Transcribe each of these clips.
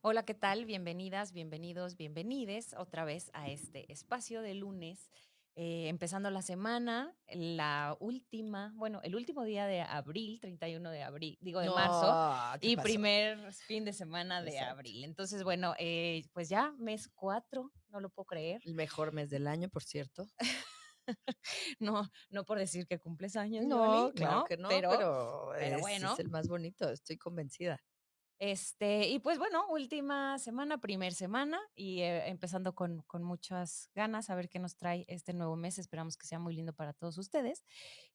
Hola, ¿qué tal? Bienvenidas, bienvenidos, bienvenides otra vez a este espacio de lunes, empezando la semana, el último día de abril, 31 de abril, digo de marzo, No, ¿qué y pasó? primer fin de semana de Exacto. abril. Entonces, bueno, pues ya mes 4, no lo puedo creer. El mejor mes del año, por cierto. No, no por decir que cumples años, No, Yoli, claro no, que no, pero, pero pero es bueno. el más bonito, estoy convencida. Y pues bueno, última semana, primer semana, y empezando con muchas ganas a ver qué nos trae este nuevo mes. Esperamos que sea muy lindo para todos ustedes.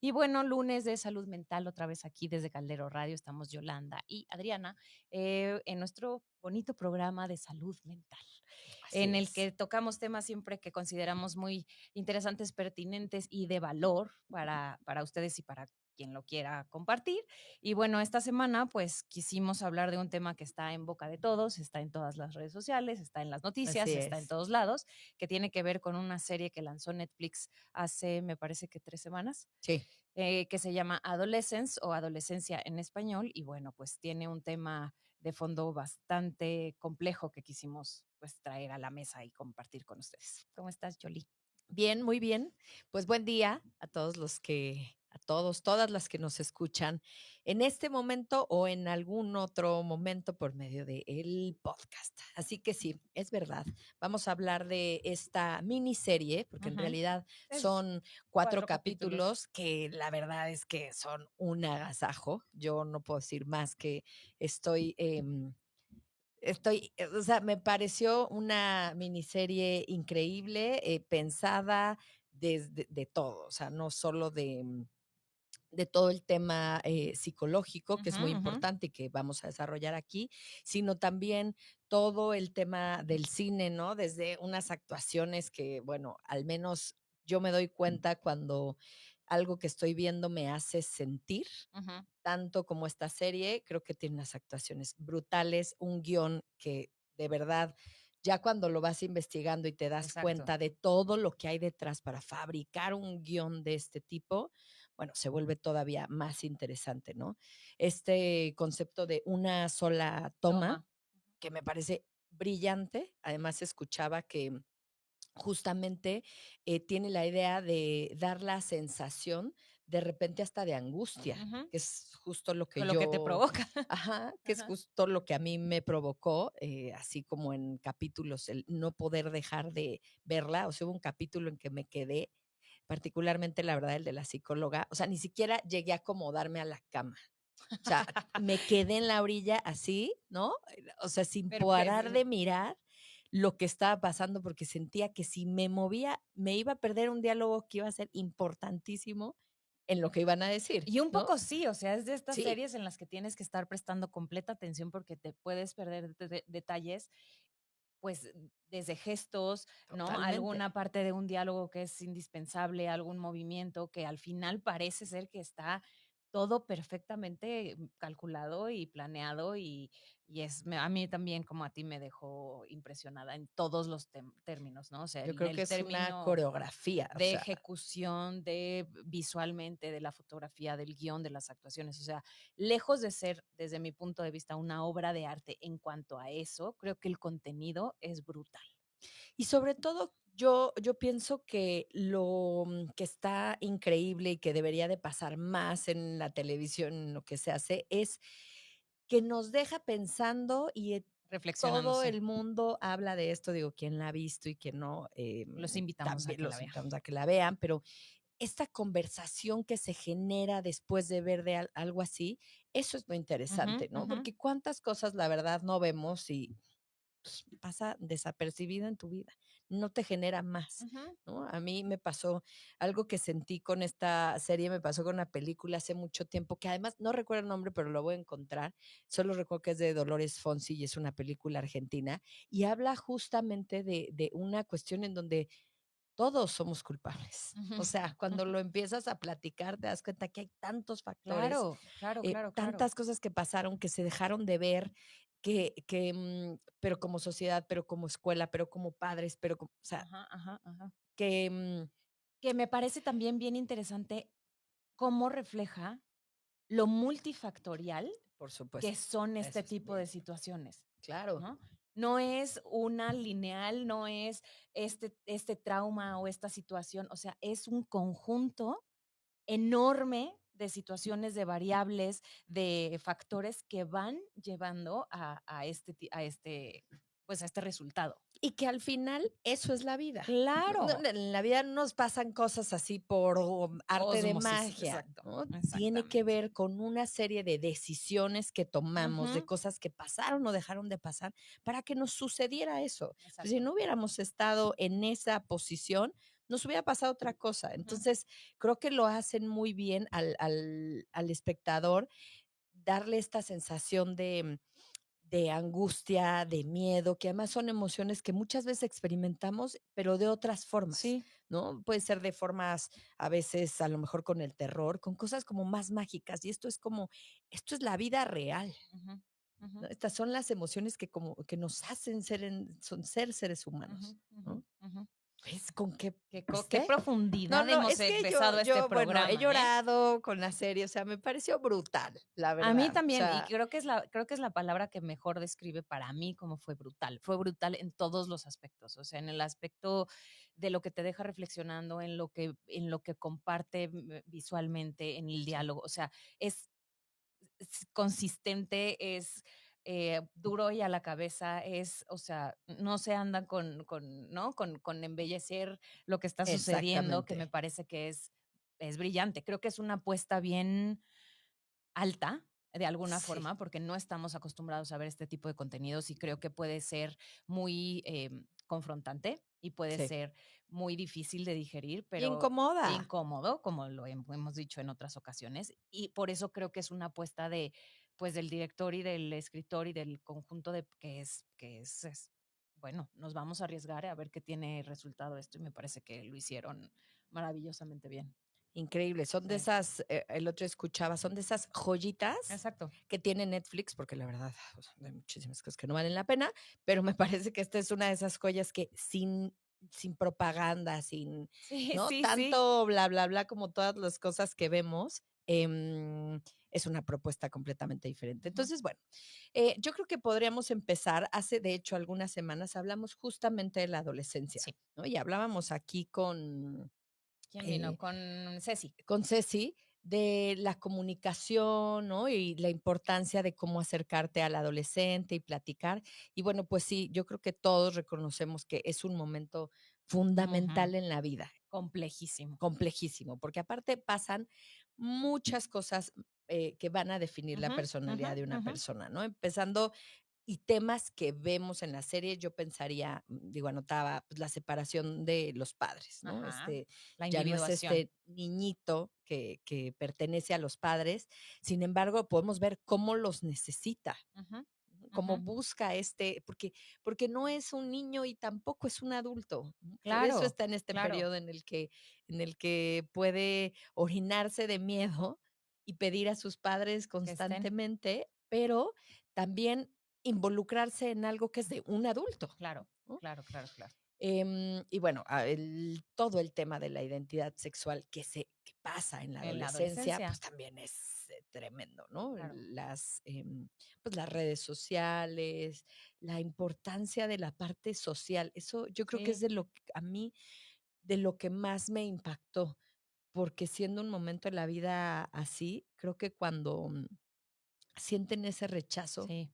Y bueno, lunes de salud mental, otra vez aquí desde Caldero Radio. Estamos Yolanda y Adriana en nuestro bonito programa de salud mental, Así en el es. que tocamos temas siempre que consideramos muy interesantes, pertinentes y de valor para ustedes y para quien lo quiera compartir. Y bueno, esta semana pues quisimos hablar de un tema que está en boca de todos, está en todas las redes sociales, está en las Así noticias, está en es. todos lados, que tiene que ver con una serie que lanzó Netflix hace, me parece que 3 semanas, Sí. que se llama Adolescence o Adolescencia en español. Y bueno, pues tiene un tema de fondo bastante complejo que quisimos pues traer a la mesa y compartir con ustedes. ¿Cómo estás, Jolie? Bien, muy bien. Pues buen día a todos todas las que nos escuchan en este momento o en algún otro momento por medio del podcast. Así que sí, es verdad. Vamos a hablar de esta miniserie, porque en Ujú. realidad Es son 4 4 capítulos. capítulos que la verdad es que son un agasajo. Yo no puedo decir más que estoy o sea, me pareció una miniserie increíble, pensada desde de todo, o sea, no solo de todo el tema psicológico, que es Ujú, muy ujú. importante y que vamos a desarrollar aquí, sino también todo el tema del cine, ¿no? Desde unas actuaciones que, bueno, al menos yo me doy cuenta cuando algo que estoy viendo me hace sentir, Ujú. tanto como esta serie, creo que tiene unas actuaciones brutales, un guión que de verdad, ya cuando lo vas investigando y te das Exacto. cuenta de todo lo que hay detrás para fabricar un guión de este tipo, bueno, se vuelve todavía más interesante, ¿no? Este concepto de una sola toma, Toma. que me parece brillante. Además, escuchaba que justamente tiene la idea de dar la sensación de repente hasta de angustia, Ujú. que es justo lo que Con lo que te yo, provoca. ajá, que es Ajá. justo lo que a mí me provocó, así como en capítulos, el no poder dejar de verla. O sea, hubo un capítulo en que me quedé, particularmente, la verdad, el de la psicóloga, o sea, ni siquiera llegué a acomodarme a la cama. O sea, me quedé en la orilla así, ¿no? O sea, sin Pero que parar de mirar lo que estaba pasando, porque sentía que si me movía, me iba a perder un diálogo que iba a ser importantísimo en lo que iban a decir, y un ¿no? poco sí, o sea, es de estas Sí, series en las que tienes que estar prestando completa atención porque te puedes perder detalles, pues, desde gestos, ¿no? totalmente. Alguna parte de un diálogo que es indispensable, algún movimiento que al final parece ser que está todo perfectamente calculado y planeado, y a mí también, como a ti, me dejó impresionada en todos los términos, ¿no? O sea, Yo en creo que el es una término coreografía, o de sea, ejecución, de visualmente, de la fotografía, del guión, de las actuaciones. O sea, lejos de ser, desde mi punto de vista, una obra de arte en cuanto a eso, creo que el contenido es brutal. y sobre todo, yo pienso que que está increíble y que debería de pasar más en la televisión, en lo que se hace, es que nos deja pensando y, todo Reflexionándose. el mundo habla de esto, digo, quién la ha visto y quién no, Los invitamos a también que la los vean. invitamos a que la vean, pero esta conversación que se genera después de ver de algo así, eso es lo Ujú, interesante, ¿no? ujú, Porque cuántas cosas, la verdad, no vemos y pues, pasa desapercibida en tu vida, no te genera más, ujú. ¿no? A mí me pasó algo que sentí con esta serie, me pasó con una película hace mucho tiempo, que además no recuerdo el nombre, pero lo voy a encontrar. Solo recuerdo que es de Dolores Fonsi y es una película argentina, y habla justamente de una cuestión en donde todos somos culpables. Ujú, O sea, cuando ujú. lo empiezas a platicar, te das cuenta que hay tantos factores, Claro, claro, claro, claro. tantas cosas que pasaron, que se dejaron de ver, pero como sociedad, pero como escuela, pero como padres, pero o sea, Ajá, ajá, ajá. que, Que me parece también bien interesante cómo refleja lo multifactorial por que supuesto, son este eso es tipo bien de cierto. situaciones, Claro, ¿no? No es una lineal, no es este trauma o esta situación, o sea, es un conjunto enorme de situaciones, de variables, de factores que van llevando pues, a este resultado. Y que al final eso es la vida. Claro. En la vida no nos pasan cosas así por arte de Ósmosis, magia, exacto, ¿no? Tiene que exactamente. ver con una serie de decisiones que tomamos, de Ujú, cosas que pasaron o dejaron de pasar para que nos sucediera eso. Pues si exacto. no hubiéramos estado en esa posición, nos hubiera pasado otra cosa. Ujú, Entonces, creo que lo hacen muy bien al espectador, darle esta sensación de angustia, de miedo, que además son emociones que muchas veces experimentamos, pero de otras formas, sí. ¿no? Puede ser de formas, a veces, a lo mejor con el terror, con cosas como más mágicas, y esto es la vida real, Ujú, ujú, ¿no? Estas son las emociones que como que nos hacen ser seres ujú, humanos, ujú, ¿no? ujú. ¿Ves con qué? Qué ¿Viste? No, profundidad no, hemos es que yo egresado a este yo, bueno, he programa, ¿eh? llorado con la serie, o sea, me pareció brutal, la A mí verdad, o también, y sea, creo que es la palabra que mejor describe para mí cómo fue brutal. Fue brutal en todos los aspectos, o sea, en el aspecto de lo que te deja reflexionando, en lo que comparte, visualmente, en el sí, diálogo, o sea, es consistente, es, duro y a la cabeza, o sea, no se anda con, ¿no? Con embellecer lo que está sucediendo, que me exactamente. parece que es brillante. Creo que es una apuesta bien alta, de alguna Sí, forma, porque no estamos acostumbrados a ver este tipo de contenidos y creo que puede ser muy confrontante y puede sí. ser muy difícil de digerir, Y pero incomoda. incómodo, como lo hemos dicho en otras ocasiones. Y por eso creo que es una apuesta pues, del director y del escritor y del conjunto bueno, nos vamos a arriesgar a ver qué tiene resultado esto y me parece que lo hicieron maravillosamente bien. Increíble. Son de Sí, esas, el otro escuchaba, son de esas joyitas exacto. que tiene Netflix, porque la verdad, o sea, hay muchísimas cosas que no valen la pena, pero me parece que esta es una de esas joyas que sin propaganda, sin, Sí, ¿no? sí, sí. Tanto bla, bla, bla, como todas las cosas que vemos, es una propuesta completamente diferente. Ujú. Entonces, bueno, yo creo que podríamos empezar. Hace, de hecho, algunas semanas hablamos justamente de la adolescencia, Sí. ¿no? Y hablábamos aquí ¿Quién vino? eh, Con Ceci. con Ceci de la comunicación, ¿no? Y la importancia de cómo acercarte al adolescente y platicar. Y bueno, pues sí, yo creo que todos reconocemos que es un momento Ujú. fundamental en la vida, Complejísimo. complejísimo, porque aparte pasan muchas cosas que van a definir la Ujú, ujú, personalidad de una ujú. persona, ¿no? Empezando y temas que vemos en la serie, yo pensaría, digo, anotaba, pues, la separación de los padres, ¿no? Ajá. La Ya no es individuación. este niñito que pertenece a los padres, sin embargo, podemos ver cómo los necesita, Ujú, ¿no? Cómo ujú. busca porque no es un niño y tampoco es un adulto, ¿no? Por eso Claro, está en este claro. periodo en el que puede orinarse de miedo y pedir a sus padres Que estén. constantemente, pero también involucrarse en algo que es de un adulto, Claro, ¿no? claro, claro, claro. Y bueno, todo el tema de la identidad sexual que pasa en la En la adolescencia, pues adolescencia. también es tremendo, ¿no? Claro. Pues las redes sociales, la importancia de la parte social, eso yo creo que es Sí. de lo que a mí, de lo que más me impactó, porque siendo un momento en la vida así, creo que cuando sienten ese rechazo, Sí.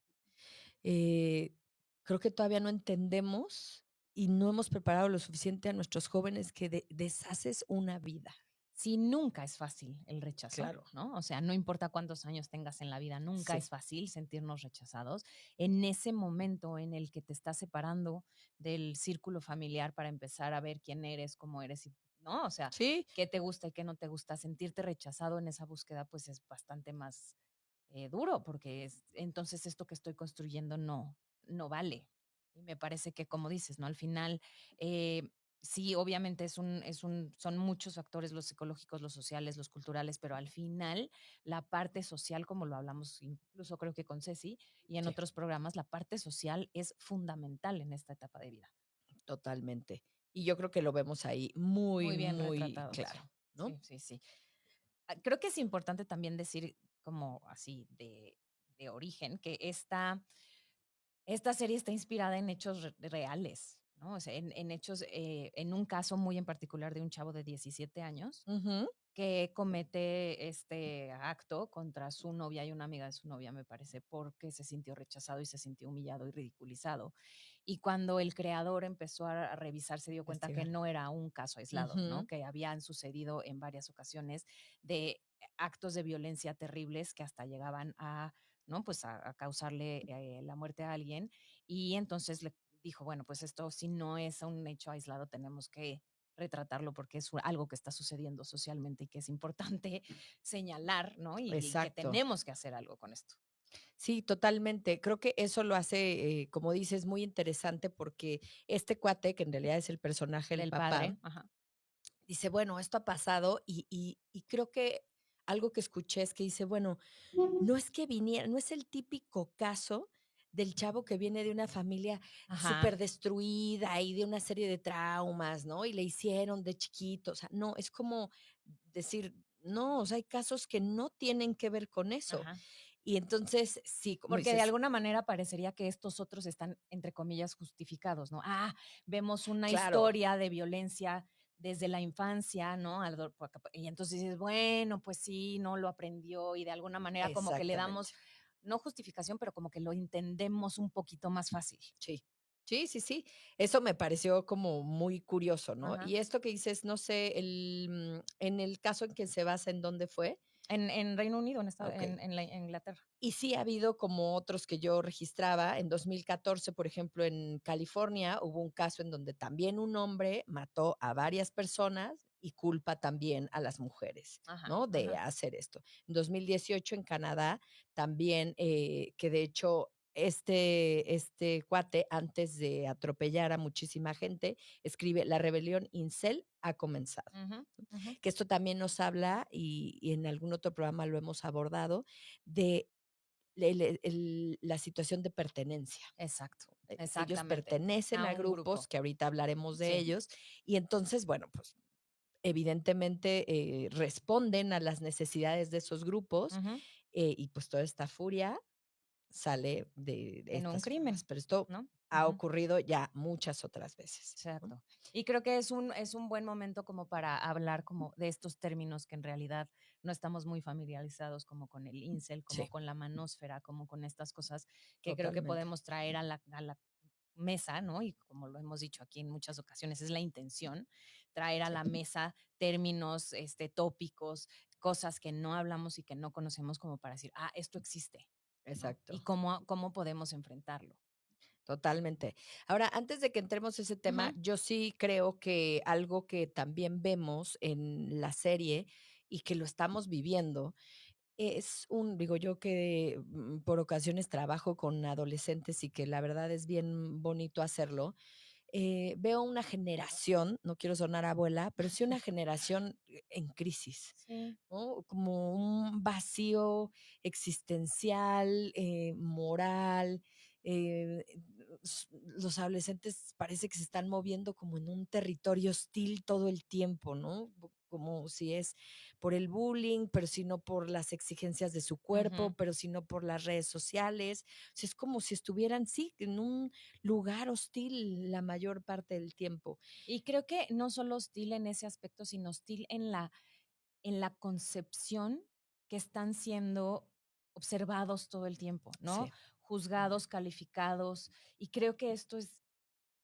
eh, creo que todavía no entendemos y no hemos preparado lo suficiente a nuestros jóvenes que deshaces una vida. Sí, nunca es fácil el rechazo, Claro, ¿no? O sea, no importa cuántos años tengas en la vida, nunca sí, es fácil sentirnos rechazados. En ese momento en el que te estás separando del círculo familiar para empezar a ver quién eres, cómo eres, ¿no? O sea, sí, qué te gusta y qué no te gusta, sentirte rechazado en esa búsqueda, pues es bastante más duro, porque entonces esto que estoy construyendo no vale. Y me parece que, como dices, ¿no? Al final, eh, sí, obviamente son muchos factores, los psicológicos, los sociales, los culturales, pero al final la parte social, como lo hablamos incluso creo que con Ceci y en sí, otros programas, la parte social es fundamental en esta etapa de vida. totalmente. Y yo creo que lo vemos ahí muy, Muy bien muy retratado, sí. claro, ¿no? Sí, sí, sí. Creo que es importante también decir como así de origen que esta serie está inspirada en hechos reales, ¿no? O sea, en hechos, en un caso muy en particular de un chavo de 17 años Ujú. que comete este acto contra su novia y una amiga de su novia, me parece, porque se sintió rechazado y se sintió humillado y ridiculizado. Y cuando el creador empezó a revisar, se dio cuenta que Investigar. no era un caso aislado, ¿no? Ujú. Que habían sucedido en varias ocasiones de actos de violencia terribles que hasta llegaban a, ¿no? Pues a causarle la muerte a alguien. Y entonces le dijo, bueno, pues esto si no es un hecho aislado, tenemos que retratarlo porque es algo que está sucediendo socialmente y que es importante señalar, ¿no? Y que Exacto. tenemos que hacer algo con esto. Sí, totalmente. Creo que eso lo hace, como dices, muy interesante porque este cuate, que en realidad es el personaje, el Del papá, padre, ajá. dice, bueno, esto ha pasado y creo que algo que escuché es que dice, bueno, no es que viniera, no es el típico caso del chavo que viene de una familia Ajá, súper destruida y de una serie de traumas, ¿no? Y le hicieron de chiquito, o sea, no, es como decir, no, o sea, hay casos que no tienen que ver con eso. ajá. Y entonces, sí, como Porque de dices, alguna manera parecería que estos otros están, entre comillas, justificados, ¿no? Ah, vemos una claro, historia de violencia desde la infancia, ¿no? Y entonces dices, bueno, pues sí, no lo aprendió y de alguna manera como que le damos, exactamente. no justificación, pero como que lo entendemos un poquito más fácil. Sí. Sí, sí, sí. Eso me pareció como muy curioso, ¿no? Ajá. Y esto que dices, no sé, en el caso en que se basa, ¿en dónde fue? En Reino Unido, Ah, okey. en Inglaterra. Y sí ha habido como otros que yo registraba. En 2014, por ejemplo, en California hubo un caso en donde también un hombre mató a varias personas y culpa también a las mujeres, Ajá, ¿no? De ajá. hacer esto. En 2018 en Canadá también, que de hecho este cuate, antes de atropellar a muchísima gente, escribe: "La rebelión incel ha comenzado", Ujú, ujú. que esto también nos habla, y en algún otro programa lo hemos abordado, de la situación de pertenencia. Exacto, Ellos exactamente. pertenecen A a un grupos, grupo. que ahorita hablaremos de Sí. ellos, y entonces, bueno, pues, evidentemente, responden a las necesidades de esos grupos, Ujú. y pues toda esta furia sale de En un estas formas, crimen, pero esto ¿no? ha Ujú. ocurrido ya muchas otras veces, ¿no? Exacto. Y creo que es un buen momento como para hablar como de estos términos que en realidad no estamos muy familiarizados, como con el incel, como Sí, con la manósfera, como con estas cosas que creo que totalmente. podemos traer a la mesa, ¿no? Y como lo hemos dicho aquí en muchas ocasiones, es la intención, traer a Sí, la mesa términos, tópicos, cosas que no hablamos y que no conocemos como para decir, ah, esto existe, ¿no? Y exacto. cómo podemos enfrentarlo. Totalmente. Ahora, antes de que entremos a ese tema, Ujú, yo sí creo que algo que también vemos en la serie y que lo estamos viviendo es digo yo que por ocasiones trabajo con adolescentes y que la verdad es bien bonito hacerlo. Veo una generación, no quiero sonar abuela, pero sí una generación en crisis, sí. ¿no? Como un vacío existencial, moral. eh, los adolescentes parece que se están moviendo como en un territorio hostil todo el tiempo, ¿no? Como si es por el bullying, pero si no por las exigencias de su cuerpo, Ujú. pero si no por las redes sociales. O sea, es como si estuvieran, sí, en un lugar hostil la mayor parte del tiempo. Y creo que no solo hostil en ese aspecto, sino hostil en la concepción que están siendo observados todo el tiempo, ¿no? Sí, Juzgados, calificados, y creo que esto es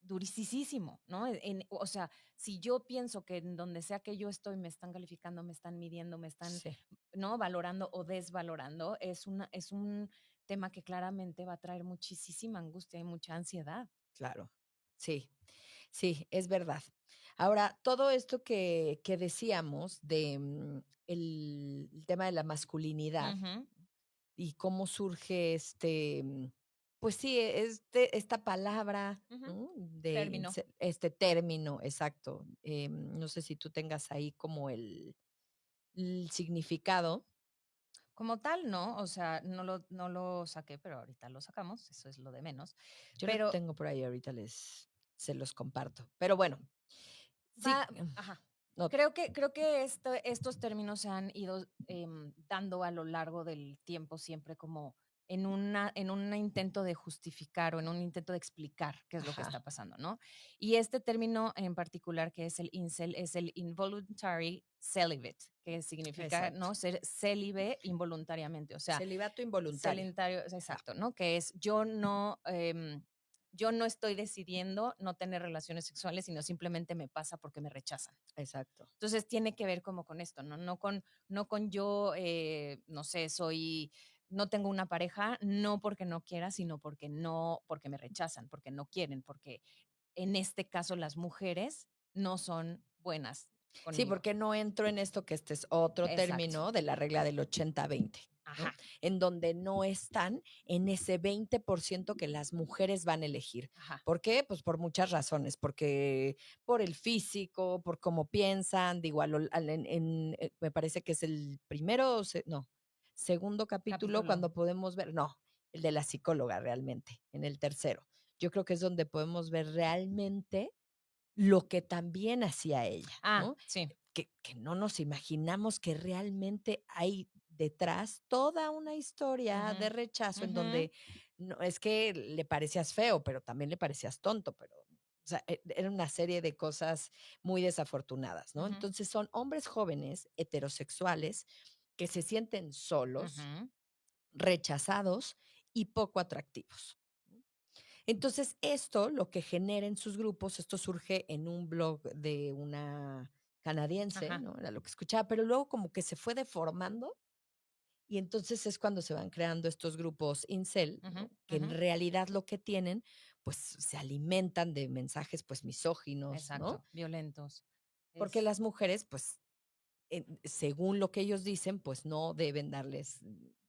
durisísimo, ¿no? O sea, si yo pienso que en donde sea que yo estoy me están calificando, me están midiendo, me están, sí, ¿no? Valorando o desvalorando, es un tema que claramente va a traer muchísima angustia y mucha ansiedad. claro. Sí, sí, es verdad. Ahora, todo esto que decíamos de el tema de la masculinidad Ujú, y cómo surge pues sí, esta palabra, ujú. ¿no? De Término. este término, exacto. No sé si tú tengas ahí como el significado. Como tal, no, o sea, no lo saqué, pero ahorita lo sacamos, eso es lo de menos. Yo lo Pero tengo por ahí, ahorita se los comparto. Pero bueno, sí, va, ajá. no, Creo que estos términos se han ido dando a lo largo del tiempo siempre como en un intento de justificar o en un intento de explicar qué es lo que está Ajá, pasando, ¿no? Y este término en particular, que es el incel, es el involuntary celibate, que significa, exacto. ¿no? Ser célibe involuntariamente, o sea, Celibato involuntario. Celintario, Ajá, exacto, ¿no? Que es yo no estoy decidiendo no tener relaciones sexuales, sino simplemente me pasa porque me rechazan. exacto. Entonces tiene que ver como con esto, ¿no? No con yo, no sé, no tengo una pareja, no porque no quiera, sino porque me rechazan, porque no quieren, porque en este caso las mujeres no son buenas Sí, conmigo. porque no entro en esto, que este es otro Exacto. término de la regla del 80-20, Ajá, ¿no? En donde no están en ese 20% que las mujeres van a elegir. ajá. ¿Por qué? Pues por muchas razones, porque por el físico, por cómo piensan, digo, me parece que es el primero, no, segundo capítulo Capítulo. cuando podemos ver, no, el de la psicóloga realmente, en el tercero. Yo creo que es donde podemos ver realmente lo que también hacía ella, Ah, ¿no? sí. Que no nos imaginamos que realmente hay detrás toda una historia Ujú, de rechazo en ujú, donde no es que le parecías feo, pero también le parecías tonto, pero, o sea, era una serie de cosas muy desafortunadas, ¿no? ujú, Entonces, son hombres jóvenes, heterosexuales, que se sienten solos, ujú. rechazados y poco atractivos. Entonces, esto lo que genera en sus grupos, esto surge en un blog de una canadiense, Ajá. ¿no? Era lo que escuchaba, pero luego como que se fue deformando y entonces es cuando se van creando estos grupos incel, Ujú, ¿no? Que en ujú. realidad lo que tienen, pues se alimentan de mensajes pues misóginos, ¿no? Exacto, violentos. Porque Es las mujeres, pues según lo que ellos dicen, pues no deben darles,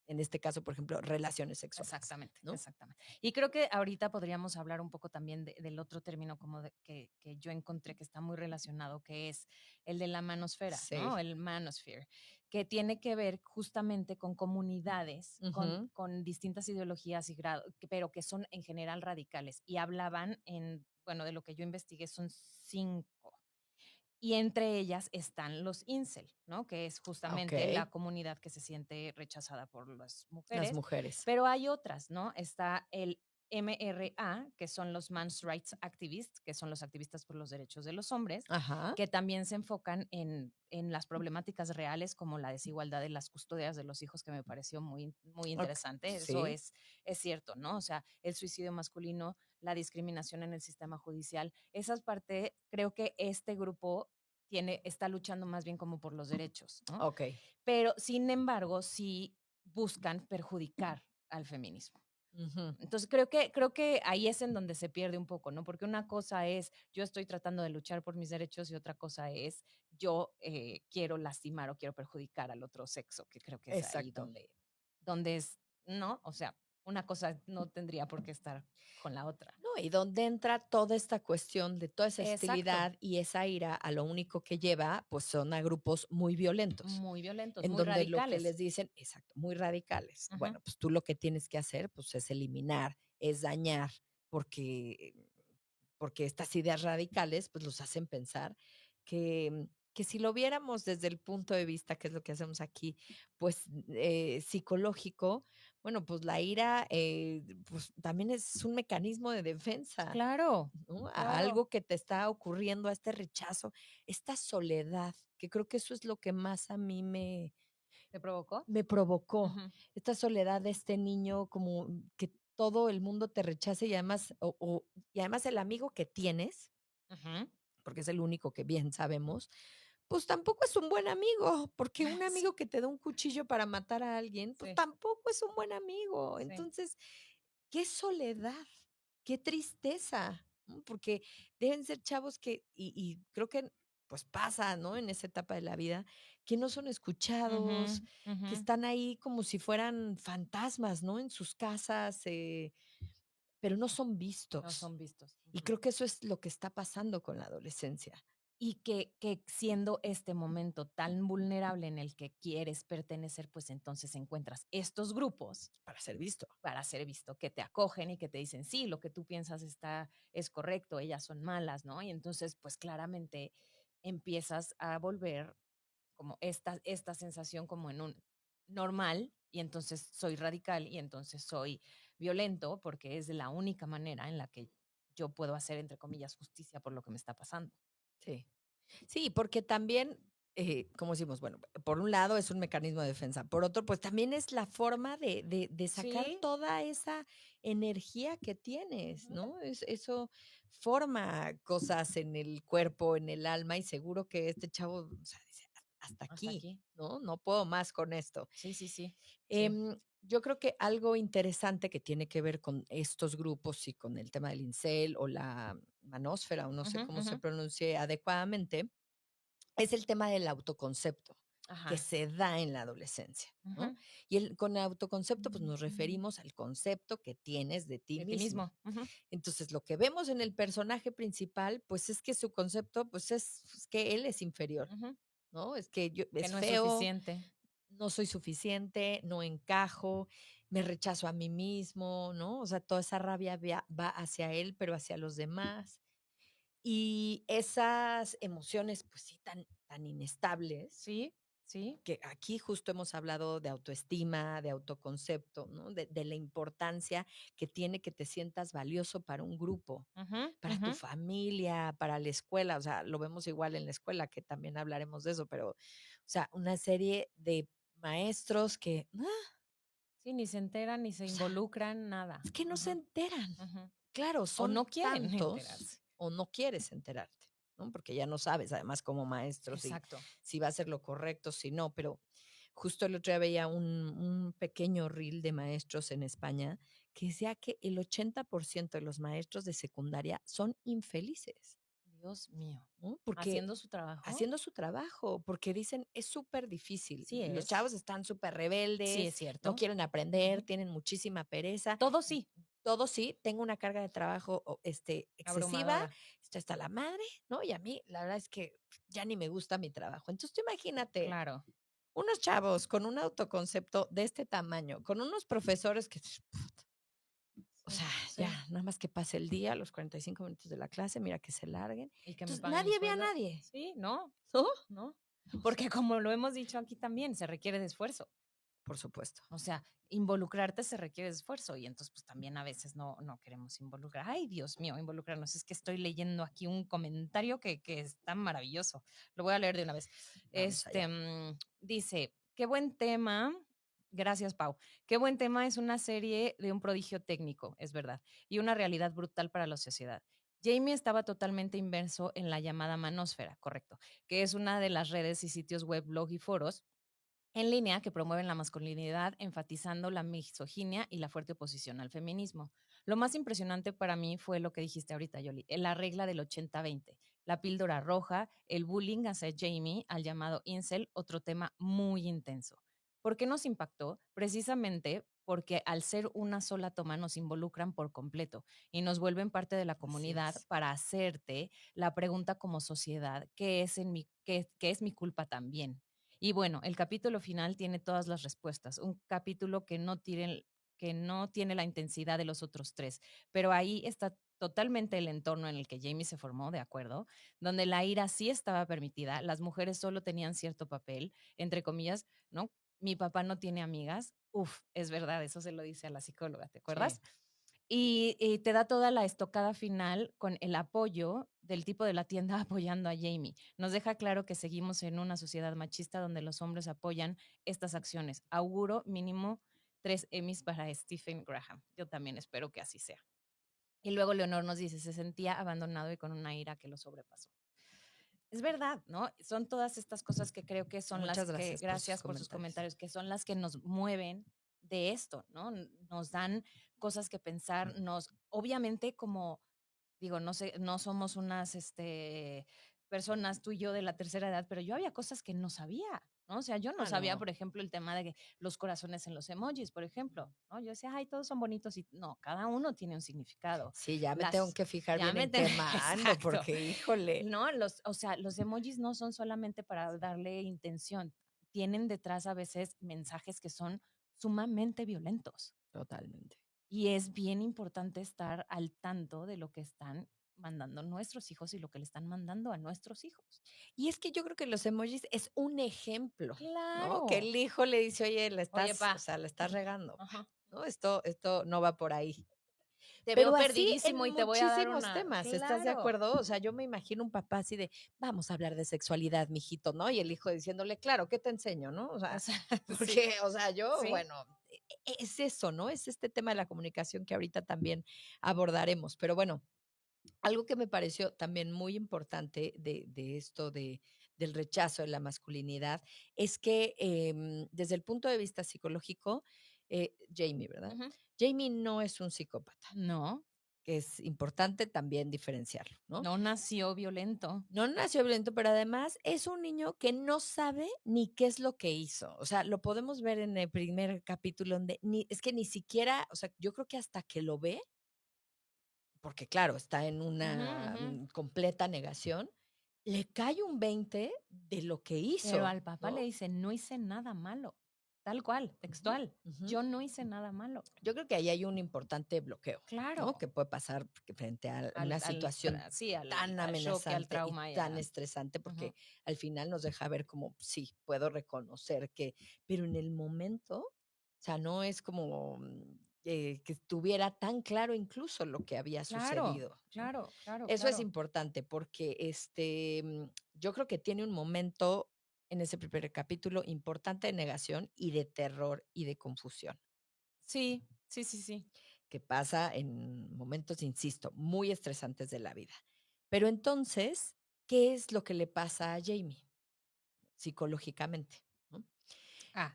en este caso, por ejemplo, relaciones sexuales, exactamente, ¿no? exactamente. Y creo que ahorita podríamos hablar un poco también del otro término como que yo encontré que está muy relacionado, que es el de la manosfera, ¿no? Sí. El manosphere, que tiene que ver justamente con comunidades, Ujú. con distintas ideologías y grados, pero que son en general radicales. Y hablaban bueno, de lo que yo investigué son 5. Y entre ellas están los incel, ¿no? Que es justamente la Ok. comunidad que se siente rechazada por las Las mujeres, mujeres. pero hay otras, ¿no? Está el MRA, que son los Men's Rights Activists, que son los activistas por los derechos de los hombres, Ajá. que también se enfocan en las problemáticas reales como la desigualdad de las custodias de los hijos, que me pareció muy, muy interesante. Eso Sí. es cierto, ¿no? O sea, el suicidio masculino, la discriminación en el sistema judicial, esas partes, creo que este grupo está luchando más bien como por los derechos, ¿no? Okey. Pero, sin embargo, sí buscan perjudicar al feminismo. Ujú. Entonces, creo que ahí es en donde se pierde un poco, ¿no? Porque una cosa es, yo estoy tratando de luchar por mis derechos y otra cosa es, yo quiero lastimar o quiero perjudicar al otro sexo, que creo que es ahí Exacto. donde es, ¿no? O sea, una cosa no tendría por qué estar con la otra. No, y donde entra toda esta cuestión de toda esa Exacto. hostilidad y esa ira, a lo único que lleva, pues, son a grupos muy violentos, Muy violentos, en muy donde lo que radicales. les dicen exacto, muy radicales. Ujú. Bueno, pues, tú lo que tienes que hacer, pues, es eliminar, es dañar, porque estas ideas radicales, pues, los hacen pensar que si lo viéramos desde el punto de vista, que es lo que hacemos aquí, pues, psicológico, bueno, pues, la ira, pues, también es un mecanismo de defensa, Claro, ¿no? A claro. algo que te está ocurriendo, a este rechazo, esta soledad, que creo que eso es lo que más a mí ¿Te provocó? me provocó, Ujú, esta soledad de este niño, como que todo el mundo te rechace y además y además el amigo que tienes, ujú. porque es el único que bien sabemos, pues tampoco es un buen amigo, porque un Sí, amigo que te da un cuchillo para matar a alguien, pues sí, tampoco es un buen amigo. sí. Entonces, qué soledad, qué tristeza, ¿no? Porque deben ser chavos y creo que pues pasa, ¿no? En esa etapa de la vida, que no son Ujú, escuchados, ujú. que están ahí como si fueran fantasmas, ¿no? En sus casas, pero no son No vistos. son vistos. Y Ujú. creo que eso es lo que está pasando con la adolescencia, Y que siendo este momento tan vulnerable en el que quieres pertenecer, pues entonces encuentras estos grupos para ser visto. para ser visto, que te acogen y que te dicen, sí, lo que tú piensas es correcto, ellas son malas, ¿no? Y entonces, pues claramente empiezas a volver como esta sensación como normal y entonces soy radical y entonces soy violento porque es la única manera en la que yo puedo hacer, entre comillas, justicia por lo que me está pasando. Sí. Sí, porque también, como decimos, bueno, por un lado es un mecanismo de defensa, por otro, pues también es la forma de sacar Sí. toda esa energía que tienes, Ujú. ¿no? Eso forma cosas en el cuerpo, en el alma, y seguro que este chavo, o sea, dice: Hasta Hasta aquí, aquí. ¿no? No puedo más con esto". Sí, sí, sí. Sí. Yo creo que algo interesante que tiene que ver con estos grupos y con el tema del incel o la manósfera, o no sé Ujú, cómo ujú. se pronuncie adecuadamente, es el tema del autoconcepto que Ajá. se da en la adolescencia, ¿no? Ujú. Y con autoconcepto, pues nos referimos al concepto que tienes de ti De ti mismo. mismo. Ujú. Entonces, lo que vemos en el personaje principal, pues es que su concepto, pues es que él es inferior, Ujú. ¿no? Es que yo Que es no es feo, suficiente. no soy suficiente, no encajo, me rechazo a mí mismo, ¿no? O sea, toda esa rabia va hacia él, pero hacia los demás. Y esas emociones, pues sí, tan inestables, Sí, sí. que aquí justo hemos hablado de autoestima, de autoconcepto, ¿no? De la importancia que tiene que te sientas valioso para un grupo, Ujú, para ujú. tu familia, para la escuela. O sea, lo vemos igual en la escuela, que también hablaremos de eso, pero, o sea, una serie de maestros que, Sí, ni se enteran, ni se o sea, involucran, nada. es que no se Ujú, enteran. ujú. Claro, O son no quieren tantos enterarse. o no quieres enterarte, ¿no? Porque ya no sabes, además, como maestro, Exacto. si va a ser lo correcto, si no. Pero justo el otro día veía un pequeño reel de maestros en España que decía que el 80% de los maestros de secundaria son infelices, Dios mío. ¿no? Porque Haciendo su trabajo. haciendo su trabajo, porque dicen, es súper difícil. Sí Los es. chavos están súper Sí es rebeldes, no cierto. quieren aprender, Ujú. tienen muchísima pereza. Todo sí. Todo sí, tengo una carga de trabajo, excesiva, Abrumadora. estoy hasta la madre, ¿no? Y a mí, la verdad es que ya ni me gusta mi trabajo. Entonces, tú imagínate, Claro. unos chavos con un autoconcepto de este tamaño, con unos profesores que, o Sí, sea, ya, sí. nada más que pase el día, los 45 minutos de la clase, mira que se larguen. Y que me Entonces, paguen un nadie ve a sueldo. nadie, Sí, no, ¿no? no. O sea, Porque como lo hemos dicho aquí también, se requiere de esfuerzo. por supuesto. O sea, involucrarte se requiere de esfuerzo y entonces pues también a veces no queremos involucrar. Ay, Dios mío, involucrarnos. Es que estoy leyendo aquí un comentario que está maravilloso. Lo voy a leer de una vez. Vamos allá. Dice, qué buen tema. Gracias, Pau. Qué buen tema es una serie de un prodigio técnico, es verdad, y una realidad brutal para la sociedad. Jamie estaba totalmente inverso en la llamada manósfera, correcto, que es una de las redes y sitios web, blog y foros en línea que promueven la masculinidad, enfatizando la misoginia y la fuerte oposición al feminismo. Lo más impresionante para mí fue lo que dijiste ahorita, Yoli, la regla del 80-20, la píldora roja, el bullying hacia Jamie, al llamado incel, otro tema muy intenso. ¿Por qué nos impactó? Precisamente porque al ser una sola toma nos involucran por completo y nos vuelven parte de la Así comunidad es. para hacerte la pregunta como sociedad, ¿qué es mi culpa también? Y bueno, el capítulo final tiene todas las respuestas. Un capítulo que no tiene la intensidad de los otros tres, pero ahí está totalmente el entorno en el que Jamie se formó, ¿de acuerdo? Donde la ira sí estaba permitida, las mujeres solo tenían cierto papel, entre comillas, ¿no? Mi papá no tiene amigas. Uf, es verdad, eso se lo dice a la psicóloga, ¿te Sí. acuerdas? Y te da toda la estocada final con el apoyo del tipo de la tienda apoyando a Jamie. Nos deja claro que seguimos en una sociedad machista donde los hombres apoyan estas acciones. Auguro mínimo 3 Emmys para Stephen Graham. Yo también espero que así sea. Y luego Leonor nos dice, se sentía abandonado y con una ira que lo sobrepasó. Es verdad, ¿no? Son todas estas cosas que creo que son las Muchas que, gracias por sus gracias por sus comentarios. comentarios, que son las que nos mueven de esto, ¿no? Nos dan cosas que pensar, obviamente como, digo, no sé, no somos unas, personas, tú y yo de la tercera edad, pero yo había cosas que no sabía, ¿no? O sea, yo no Ah, sabía, no. por ejemplo, el tema de que los corazones en los emojis, por ejemplo, ¿no? Yo decía, ay, todos son bonitos y no, cada uno tiene un significado. Sí, ya me tengo Las, que fijar ya bien me, en ten- qué mando, exacto. porque híjole. No, o sea, los emojis no son solamente para darle intención, tienen detrás a veces mensajes que son sumamente violentos Totalmente. y es bien importante estar al tanto de lo que están mandando nuestros hijos y lo que le están mandando a nuestros hijos. Y es que yo creo que los emojis es un ejemplo, ¿no? Que Claro. el hijo le dice: "Oye, Oye, o pa. sea, la estás regando, pa, Ajá. ¿no? Esto no va por ahí". Te veo Pero así perdidísimo en y te voy a dar muchísimos una temas, ¿estás de claro. acuerdo? O sea, yo me imagino un papá así de: "Vamos a hablar de sexualidad, mijito", ¿no? Y el hijo diciéndole: "Claro, ¿qué te enseño?", ¿no? O O sea, sea, sí, porque, o sea, yo, sí. bueno, es eso, ¿no? Es este tema de la comunicación que ahorita también abordaremos. Pero bueno, algo que me pareció también muy importante de esto del rechazo de la masculinidad es que, desde el punto de vista psicológico, Jamie, ¿verdad? Ujú. Jamie no es un psicópata, No, que es importante también diferenciarlo, ¿no? no nació violento. No nació violento, pero además es un niño que no sabe ni qué es lo que hizo. O sea, lo podemos ver en el primer capítulo donde es que ni siquiera, o sea, yo creo que hasta que lo ve, porque claro, está en Ujú, una ujú. completa negación, le cae un 20 de lo que Pero hizo, al papá le ¿no? dice: "No hice nada malo", tal cual, Ujú, textual. ujú. Yo no hice nada malo. Yo creo que ahí hay un importante bloqueo, ¿no? Claro, Que puede pasar frente a al una al situación tra sí, tan al choque, al amenazante y trauma y tan a estresante, porque ujú. al final nos deja ver como, sí, puedo reconocer que, pero en el momento, o sea, no es como que estuviera tan claro incluso lo que había Claro, sucedido, ¿no? claro, claro, Eso es claro. importante porque yo creo que tiene un momento en ese primer capítulo importante de negación y de terror y de confusión Sí, sí, sí, sí. que pasa en momentos, insisto, muy estresantes de la vida. Pero entonces, ¿qué es lo que le pasa a Jamie psicológicamente? ¿No?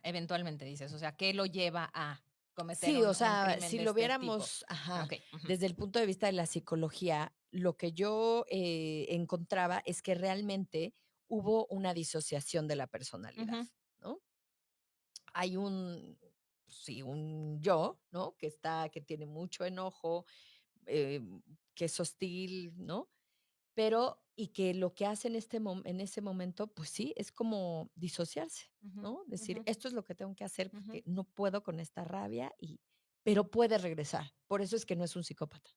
Eventualmente dices, o sea, ¿qué lo lleva a cometer Sí, o un sea, crimen si de lo este tipo? viéramos, ajá, Okey, ujú, desde el punto de vista de la psicología, lo que yo encontraba es que realmente hubo una disociación de la personalidad, ujú, ¿no? Hay sí, un yo, ¿no? Que tiene mucho enojo, que es hostil, ¿no? Pero y que lo que hace en ese momento, pues sí, es como disociarse, ujú, ¿no? Decir: ujú, "Esto es lo que tengo que hacer ujú. porque no puedo con esta rabia", pero puede regresar. Por eso es que no es un psicópata.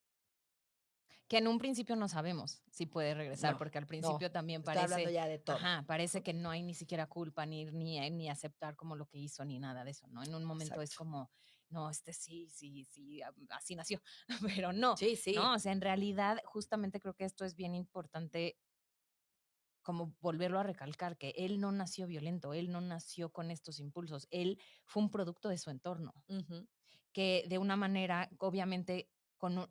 Que en un principio no sabemos si puede regresar, No, porque al no, principio también estoy hablando parece ya de todo, parece ¿no? que no hay ni siquiera culpa, ni aceptar como lo que hizo, ni nada de eso, ¿no? En un momento es Exacto. como, no, este sí, sí, sí, así nació, pero no, Sí, sí. ¿no? O sea, en realidad, justamente creo que esto es bien importante como volverlo a recalcar, que él no nació violento, él no nació con estos impulsos, él fue un producto de su entorno, Ujú. que de una manera, obviamente, con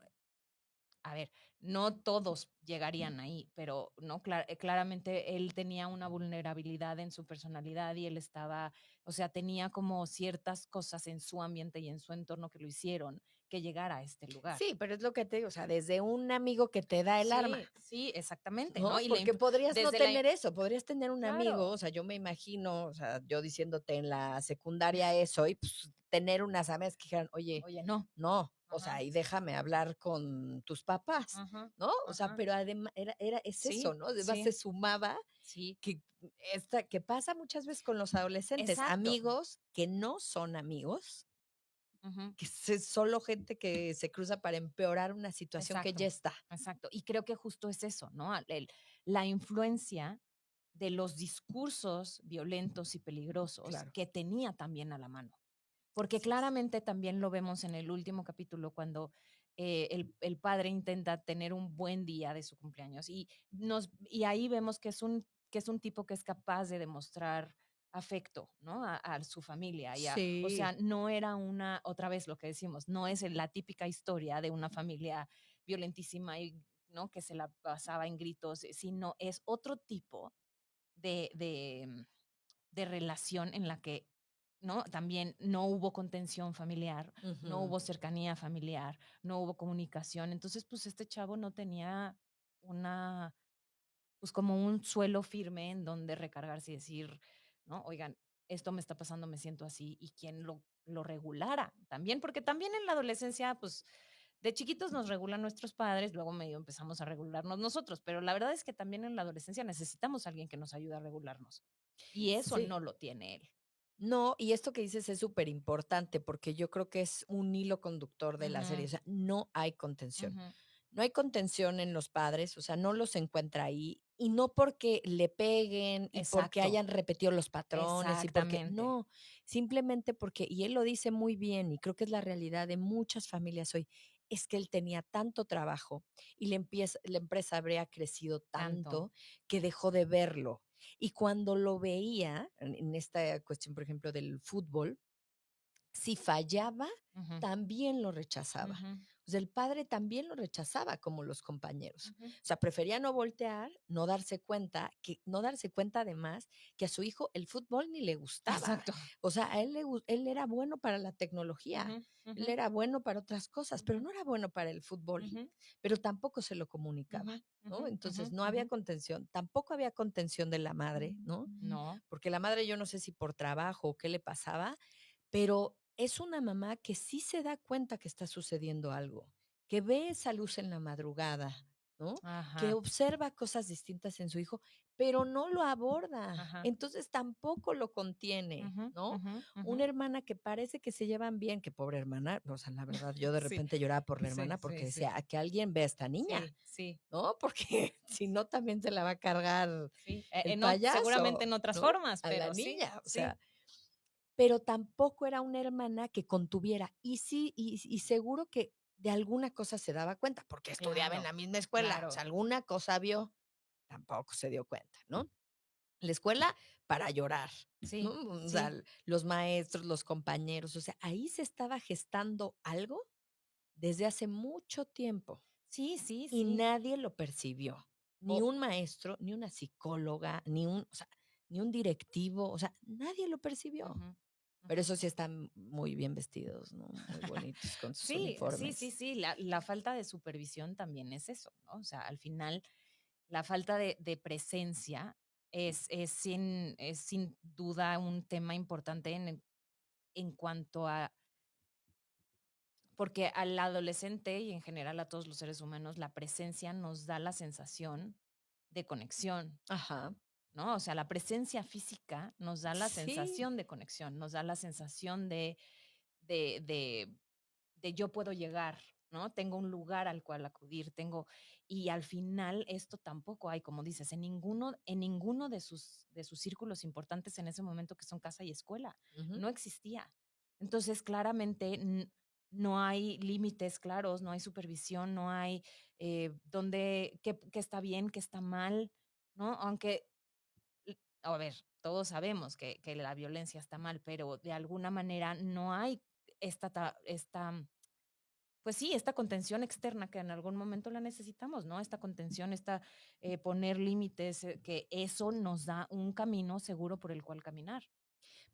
a ver, no todos llegarían ahí, pero no, claramente él tenía una vulnerabilidad en su personalidad y él estaba, o sea, tenía como ciertas cosas en su ambiente y en su entorno que lo hicieron que llegara a este lugar. Sí, pero es lo que te digo, o sea, desde un amigo que te da el arma. Sí, sí, exactamente, ¿no? ¿No? Porque podrías no desde la, tener eso, podrías tener un amigo, claro, o sea, yo me imagino, o sea, yo diciéndote en la secundaria eso y, pues, tener unas amigas que dijeran: "Oye, oye, no, no, o sea, ajá, y déjame hablar con tus papás", ajá, ¿no? O sea, ajá, pero además es eso, sí, ¿no? Además se sí, sumaba sí, que que pasa muchas veces con los adolescentes, exacto, amigos que no son amigos, ujú, que es solo gente que se cruza para empeorar una situación que ya exacto, está. exacto. Y creo que justo es eso, ¿no? La influencia de los discursos violentos y peligrosos Claro, que tenía también a la mano. Porque así es. claramente también lo vemos en el último capítulo cuando el padre intenta tener un buen día de su cumpleaños y ahí vemos que es un tipo que es capaz de demostrar afecto, ¿no? A su familia. O sea, Sí. no era otra vez lo que decimos, no es la típica historia de una familia violentísima y, ¿no? Que se la pasaba en gritos, sino es otro tipo de relación en la que, ¿no? También no hubo contención familiar, no Ujú. hubo cercanía familiar, no hubo comunicación. Entonces, pues este chavo no tenía una, pues como un suelo firme en donde recargarse y decir, ¿no? Oigan, esto me está pasando, me siento así, y quién lo regulara también, porque también en la adolescencia, pues de chiquitos nos regulan nuestros padres, luego medio empezamos a regularnos nosotros, pero la verdad es que también en la adolescencia necesitamos a alguien que nos ayude a regularnos. Y eso Sí. no lo tiene él. No, y esto que dices es súper importante porque yo creo que es un hilo conductor de la serie, Ujú, o sea, no hay contención. ujú. no hay contención en los padres, o sea, no los encuentra ahí, y no porque le peguen y porque Exacto, hayan repetido los patrones y porque exactamente. no, simplemente porque y él lo dice muy bien, y creo que es la realidad de muchas familias hoy, es que él tenía tanto trabajo y la empresa habría crecido Tanto. tanto que dejó de verlo. Y cuando lo veía, en esta cuestión, por ejemplo, del fútbol, si fallaba, Ujú, también lo rechazaba. ujú, O sea, el padre también lo rechazaba como los compañeros. ujú. O sea, prefería no voltear, no darse cuenta además que a su hijo el fútbol ni le gustaba. Exacto. O sea, a él era bueno para la tecnología, Ujú, él ujú, era bueno para otras cosas, pero ujú, no era bueno para el fútbol, ujú, pero tampoco se lo comunicaba. ujú, ujú, ¿No? ujú, Entonces no ujú. había contención, tampoco había contención de la madre, ¿no? No. Porque la madre, yo no sé si por trabajo o qué le pasaba, pero es una mamá que sí se da cuenta que está sucediendo algo, que ve esa luz en la madrugada, ¿no? Que Ajá, observa cosas distintas en su hijo, pero no lo aborda. ajá. Entonces tampoco lo contiene, Ujú, ¿no? ujú, ujú. Una hermana que parece que se llevan bien, que pobre hermana, o sea, la verdad, yo de Sí, repente lloraba por la sí, hermana sí, porque sí. decía, a que alguien vea a esta niña, Sí, sí, ¿no? Porque si no, también se la va a cargar sí. el No, seguramente payaso, en otras ¿no? formas, A la pero sí, niña, o sí. sea, pero tampoco era una hermana que contuviera. Y sí, y seguro que de alguna cosa se daba cuenta, porque estudiaba en Claro, la misma escuela, o claro. sea, alguna cosa vio, tampoco se dio cuenta, ¿no? La escuela para llorar, ¿no? Sí, O sea, sí. los maestros, los compañeros, o sea, ahí se estaba gestando algo desde hace mucho tiempo Sí, sí, y sí. nadie lo percibió. Ni O un maestro, ni una psicóloga, o sea, ni un directivo, o sea, nadie lo percibió. ujú, Pero ujú. eso sí están muy bien vestidos, ¿no? Muy bonitos con sus Sí, sí, sí, uniformes. sí. La falta de supervisión también es eso, ¿no? O sea, al final, la falta de presencia es sin duda un tema importante en cuanto a porque al adolescente y en general a todos los seres humanos, la presencia nos da la sensación de conexión, Ajá. ¿no? O sea, la presencia física nos da la Sí. sensación de conexión, nos da la sensación de, de, de yo puedo llegar, ¿no? Tengo un lugar al cual acudir, y al final esto tampoco hay, como dices, en ninguno de sus círculos importantes en ese momento que son casa y escuela, Ujú. no existía. Entonces, claramente no hay límites claros, no hay supervisión, no hay qué está bien, qué está mal, ¿no? Aunque a ver, todos sabemos que la violencia está mal, pero de alguna manera no hay pues sí, esta contención externa que en algún momento la necesitamos, ¿no? Esta contención, poner límites, que eso nos da un camino seguro por el cual caminar.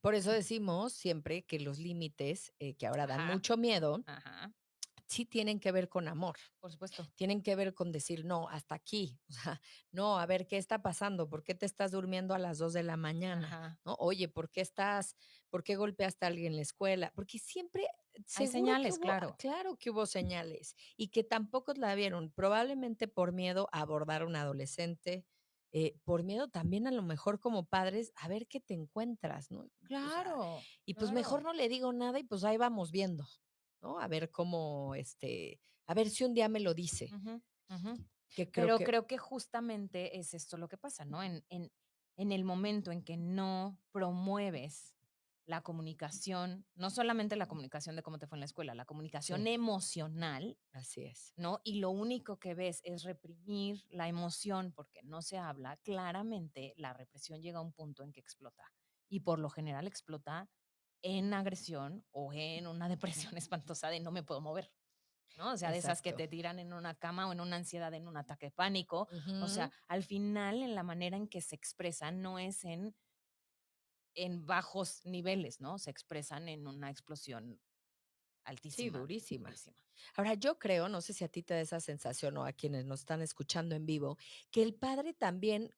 Por eso decimos siempre que los límites, que ahora dan Ajá, mucho miedo, ajá, sí tienen que ver con amor. por supuesto. Tienen que ver con decir, no, hasta aquí. O sea, no, a ver, ¿qué está pasando? ¿Por qué te estás durmiendo a las 2 de la mañana? Ajá. ¿No? Oye, por qué golpeaste a alguien en la escuela? Porque siempre, Hay seguro que señales, hubo, claro. claro que hubo señales y que tampoco la vieron, probablemente por miedo a abordar a un adolescente, por miedo también a lo mejor como padres a ver qué te encuentras, ¿no? O sea, Claro, y pues mejor claro. no le digo nada y pues ahí vamos viendo, ¿no? A ver cómo, a ver si un día me lo dice, Ujú, ujú. que creo Pero que creo que justamente es esto lo que pasa, ¿no? En el momento en que no promueves la comunicación, no solamente la comunicación de cómo te fue en la escuela, la comunicación sí, emocional, así es. ¿no? Y lo único que ves es reprimir la emoción porque no se habla, claramente la represión llega a un punto en que explota. Y por lo general explota en agresión o en una depresión espantosa de no me puedo mover. ¿No? O sea, de esas que Exacto. te tiran en una cama o en una ansiedad, en un ataque de pánico. O sea, Ujú. al final, en la manera en que se expresan, no es en bajos niveles, ¿no? Se expresan en una explosión Sí, altísima, durísima. durísima. Ahora, yo creo, no sé si a ti te da esa sensación o a quienes nos están escuchando en vivo, que el padre también,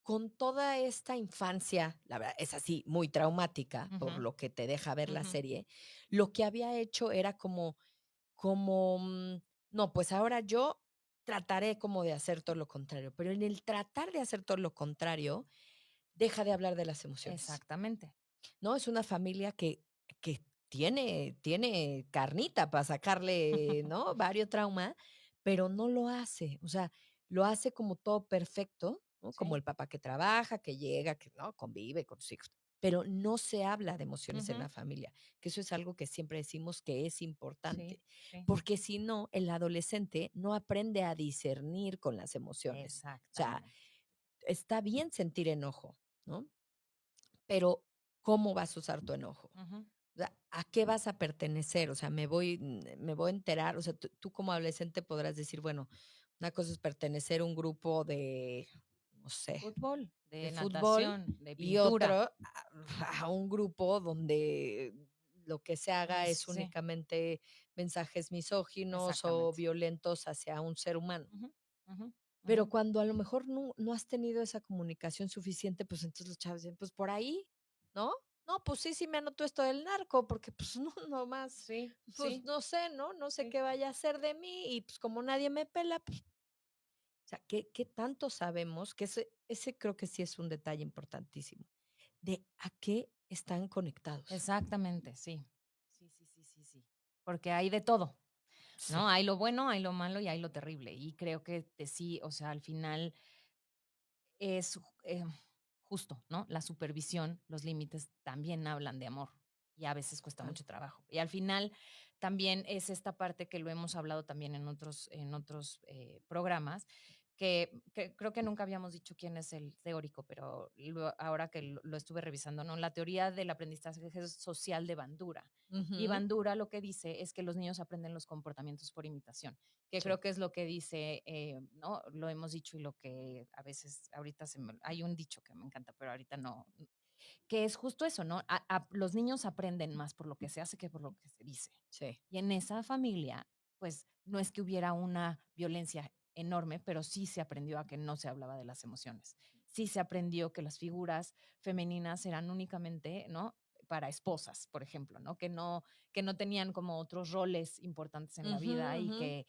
con toda esta infancia, la verdad es así, muy traumática, por Ujú, lo que te deja ver la ujú. serie, lo que había hecho era como, no, pues ahora yo trataré como de hacer todo lo contrario, pero en el tratar de hacer todo lo contrario, deja de hablar de las emociones. Exactamente. ¿No? Es una familia que tiene carnita para sacarle, ¿no? Vario trauma, pero no lo hace, o sea, lo hace como todo perfecto, ¿no? Como Sí. el papá que trabaja, que llega, que, ¿no? Convive con sus hijos, pero no se habla de emociones en la Ujú. familia, que eso es algo que siempre decimos que es Sí, importante, sí. porque si no, el adolescente no aprende a discernir con las emociones. O sea, Exactamente. está bien sentir enojo, ¿no? Pero, ¿cómo vas a usar tu enojo? Ujú. O sea, ¿a qué vas a pertenecer? O sea, me voy a enterar, o sea, tú como adolescente podrás decir, bueno, una cosa es pertenecer a un grupo de, no sé, Fútbol, de de fútbol natación, de y pintura. otro a un grupo donde lo que se haga es Sí, únicamente mensajes misóginos o exactamente. violentos hacia un ser humano. Ujú, ujú, ujú. Pero cuando a lo mejor no has tenido esa comunicación suficiente, pues entonces los chavos dicen, pues por ahí, ¿no? No, pues sí, sí me anotó esto del narco, porque pues no, nomás, Sí, pues sí, no sé, ¿no? No sé sí. qué vaya a hacer de mí y pues como nadie me pela, pues, o sea, ¿qué tanto sabemos? Que ese creo que sí es un detalle importantísimo, de a qué están conectados. Exactamente, sí. Sí, sí, sí, sí, sí. Porque hay de todo, ¿no? Sí, Hay lo bueno, hay lo malo y hay lo terrible. Y creo que sí, o sea, al final es justo, ¿no? La supervisión, los límites también hablan de amor y a veces cuesta total. mucho trabajo. Y al final también es esta parte que lo hemos hablado también en otros programas, que creo que nunca habíamos dicho quién es el teórico, pero ahora que lo estuve revisando, ¿no? La teoría del aprendizaje social de Bandura. Y Ujú, Bandura lo que dice es que los niños aprenden los comportamientos por imitación, que sí, creo que es lo que dice, ¿no? Lo hemos dicho y lo que a veces ahorita hay un dicho que me encanta, pero ahorita no, que es justo eso, ¿no? Los niños aprenden más por lo que se hace que por lo que se dice. sí. Y en esa familia, pues no es que hubiera una violencia enorme, pero sí se aprendió a que no se hablaba de las emociones. Sí se aprendió que las figuras femeninas eran únicamente, ¿no? Para esposas, por ejemplo, ¿no? Que no tenían como otros roles importantes en la Ujú, vida y ujú, que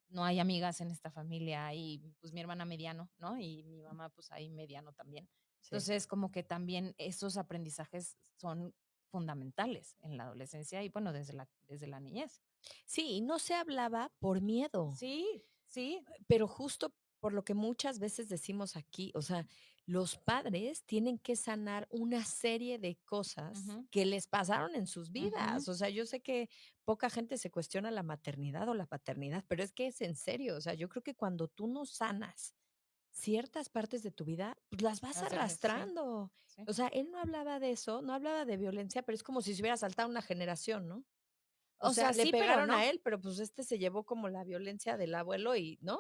no hay amigas en esta familia y pues mi hermana mediano, ¿no? Y mi mamá pues ahí mediano también. sí. Entonces, como que también esos aprendizajes son fundamentales en la adolescencia y bueno, desde la niñez. Sí, y no se hablaba por miedo. Sí, sí. Pero justo por lo que muchas veces decimos aquí, o sea, los padres tienen que sanar una serie de cosas Ujú, que les pasaron en sus ujú. vidas. O sea, yo sé que poca gente se cuestiona la maternidad o la paternidad, pero es que es en serio. O sea, yo creo que cuando tú no sanas ciertas partes de tu vida, pues las vas Sí, arrastrando. sí. O sea, él no hablaba de eso, no hablaba de violencia, pero es como si se hubiera saltado una generación, ¿no? O O sea, sea, le sí, pero pegaron a no. él, pero pues este se llevó como la violencia del abuelo y, ¿no?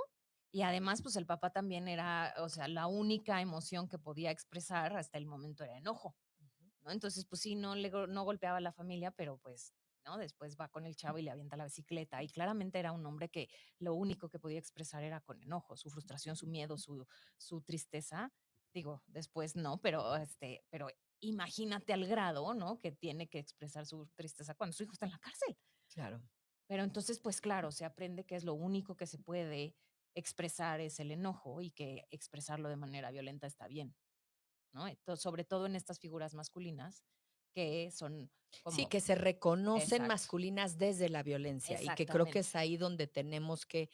Y además, pues el papá también era, o sea, la única emoción que podía expresar hasta el momento era enojo. ¿No? Entonces, pues sí, no golpeaba a la familia, pero pues, ¿no? Después va con el chavo y le avienta la bicicleta. Y claramente era un hombre que lo único que podía expresar era con enojo, su frustración, su miedo, su tristeza. Digo, después no, pero imagínate al grado, ¿no? Que tiene que expresar su tristeza cuando su hijo está en la cárcel. Claro. Pero entonces, pues claro, se aprende que es lo único que se puede expresar es el enojo y que expresarlo de manera violenta está bien. ¿No? Sobre todo en estas figuras masculinas que son Sí, como que se reconocen exacto, masculinas desde la violencia y que creo que exactamente. es ahí donde tenemos que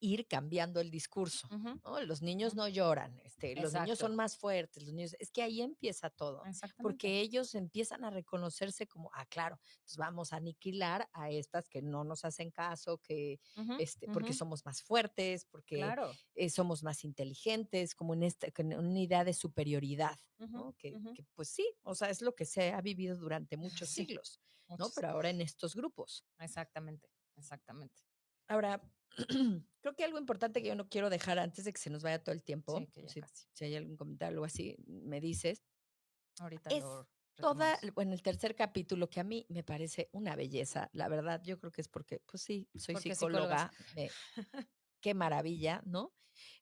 ir cambiando el discurso, Ujú, ¿no? Los niños ujú. no lloran, los niños son Exacto, más fuertes, los niños, es que ahí empieza todo, exactamente. porque ellos empiezan a reconocerse como, ah, claro, entonces vamos a aniquilar a estas que no nos hacen caso, que, Ujú, ujú. porque somos más fuertes, porque Claro. somos más inteligentes, como en con una idea de superioridad, Ujú, ¿no? ujú. Que pues sí, o sea, es lo que se ha vivido durante muchos Sí, siglos, ¿no? muchos. Pero ahora en estos grupos. Exactamente, exactamente. Ahora, creo que algo importante que yo no quiero dejar antes de que se nos vaya todo el Sí, tiempo, que ya si, casi. si hay algún comentario o algo así, me dices, Ahorita es lo retomamos. bueno, el tercer capítulo que a mí me parece una belleza, la verdad, yo creo que es porque, pues sí, soy Porque psicólogas. psicóloga, qué maravilla, ¿no?